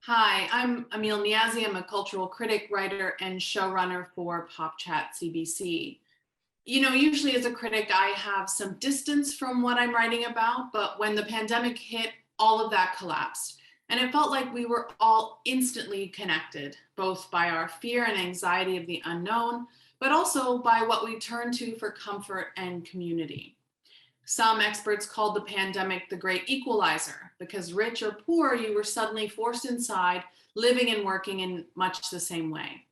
Hi, I'm Amil Niazi. I'm a cultural critic, writer, and showrunner for Pop Chat CBC. Usually as a critic, I have some distance from what I'm writing about, but when the pandemic hit, all of that collapsed. And it felt like we were all instantly connected, both by our fear and anxiety of the unknown, but also by what we turned to for comfort and community. Some experts called the pandemic the great equalizer because rich or poor, you were suddenly forced inside, living and working in much the same way.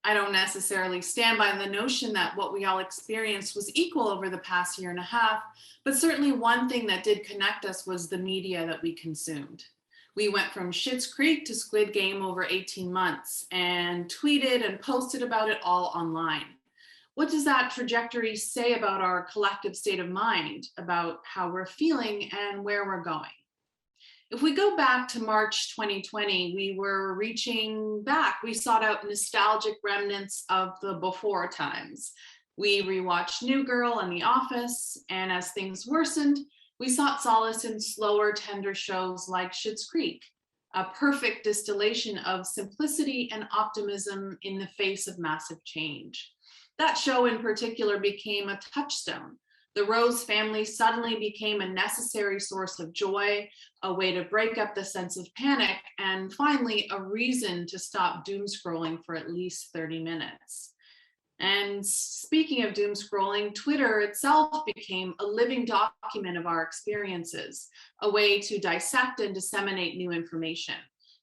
I don't necessarily stand by the notion that what we all experienced was equal over the past year and a half, but certainly one thing that did connect us was the media that we consumed. We went from Schitt's Creek to Squid Game over 18 months and tweeted and posted about it all online. What does that trajectory say about our collective state of mind, about how we're feeling and where we're going? If we go back to March 2020, we were reaching back. We sought out nostalgic remnants of the before times. We rewatched New Girl and The Office, and as things worsened, we sought solace in slower, tender shows like Schitt's Creek, a perfect distillation of simplicity and optimism in the face of massive change. That show in particular became a touchstone. The Rose family suddenly became a necessary source of joy, a way to break up the sense of panic, and finally, a reason to stop doom scrolling for at least 30 minutes. And speaking of doom scrolling, Twitter itself became a living document of our experiences, a way to dissect and disseminate new information.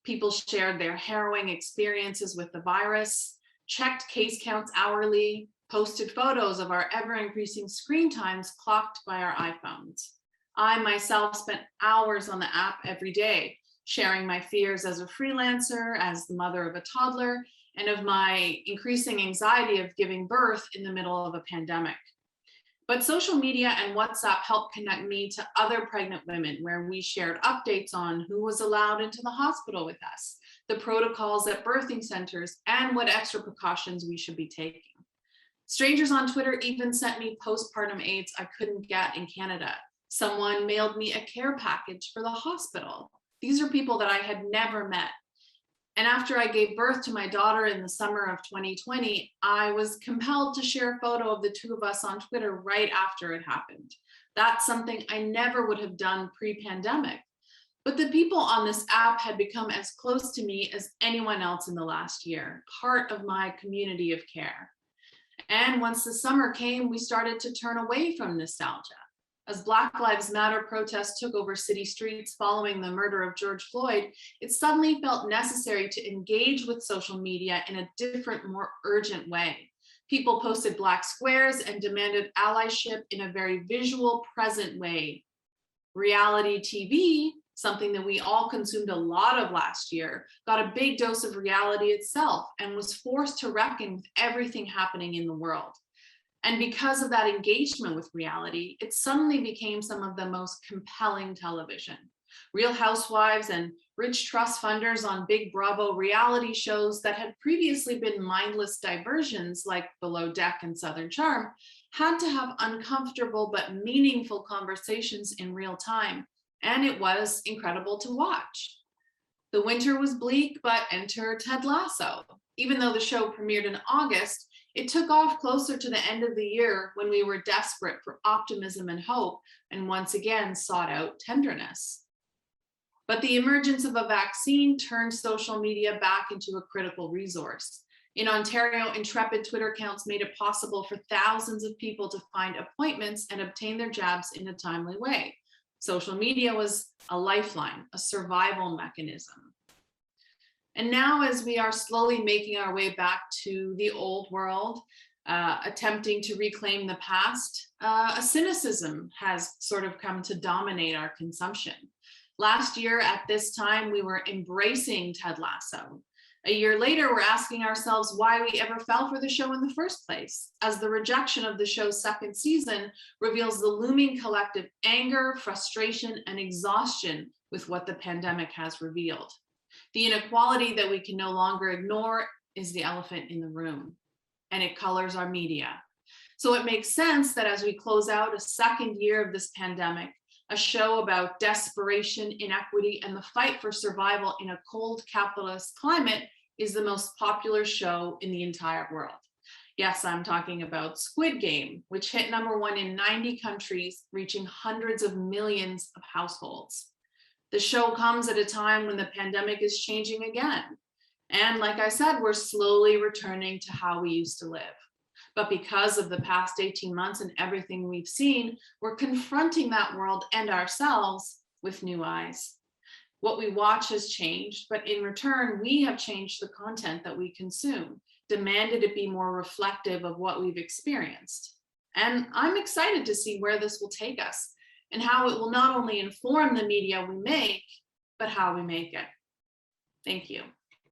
People shared their harrowing experiences with the virus, checked case counts hourly, posted photos of our ever-increasing screen times clocked by our iPhones. I myself spent hours on the app every day, sharing my fears as a freelancer, as the mother of a toddler, and of my increasing anxiety of giving birth in the middle of a pandemic. But social media and WhatsApp helped connect me to other pregnant women, where we shared updates on who was allowed into the hospital with us, the protocols at birthing centers, and what extra precautions we should be taking. Strangers on Twitter even sent me postpartum aids I couldn't get in Canada. Someone mailed me a care package for the hospital. These are people that I had never met. And after I gave birth to my daughter in the summer of 2020, I was compelled to share a photo of the two of us on Twitter right after it happened. That's something I never would have done pre-pandemic. But the people on this app had become as close to me as anyone else in the last year, part of my community of care. And once the summer came, we started to turn away from nostalgia. As Black Lives Matter protests took over city streets following the murder of George Floyd, it suddenly felt necessary to engage with social media in a different, more urgent way. People posted Black squares and demanded allyship in a very visual, present way. Reality TV, something that we all consumed a lot of last year, got a big dose of reality itself and was forced to reckon with everything happening in the world. And because of that engagement with reality, it suddenly became some of the most compelling television. Real Housewives and rich trust funders on Big Bravo reality shows that had previously been mindless diversions like Below Deck and Southern Charm had to have uncomfortable but meaningful conversations in real time. And it was incredible to watch. The winter was bleak, but enter Ted Lasso. Even though the show premiered in August, it took off closer to the end of the year when we were desperate for optimism and hope, and once again sought out tenderness. But the emergence of a vaccine turned social media back into a critical resource. In Ontario, intrepid Twitter accounts made it possible for thousands of people to find appointments and obtain their jabs in a timely way. Social media was a lifeline, a survival mechanism. And now, as we are slowly making our way back to the old world, attempting to reclaim the past, a cynicism has sort of come to dominate our consumption. Last year at this time, we were embracing Ted Lasso. A year later, we're asking ourselves why we ever fell for the show in the first place, as the rejection of the show's second season reveals the looming collective anger, frustration, and exhaustion with what the pandemic has revealed. The inequality that we can no longer ignore is the elephant in the room, and it colors our media. So it makes sense that as we close out a second year of this pandemic, a show about desperation, inequity, and the fight for survival in a cold capitalist climate is the most popular show in the entire world. Yes, I'm talking about Squid Game, which hit #1 in 90 countries, reaching hundreds of millions of households. The show comes at a time when the pandemic is changing again. And like I said, we're slowly returning to how we used to live. But because of the past 18 months and everything we've seen, we're confronting that world and ourselves with new eyes. What we watch has changed, but in return, we have changed the content that we consume, demanded it be more reflective of what we've experienced. And I'm excited to see where this will take us and how it will not only inform the media we make, but how we make it. Thank you.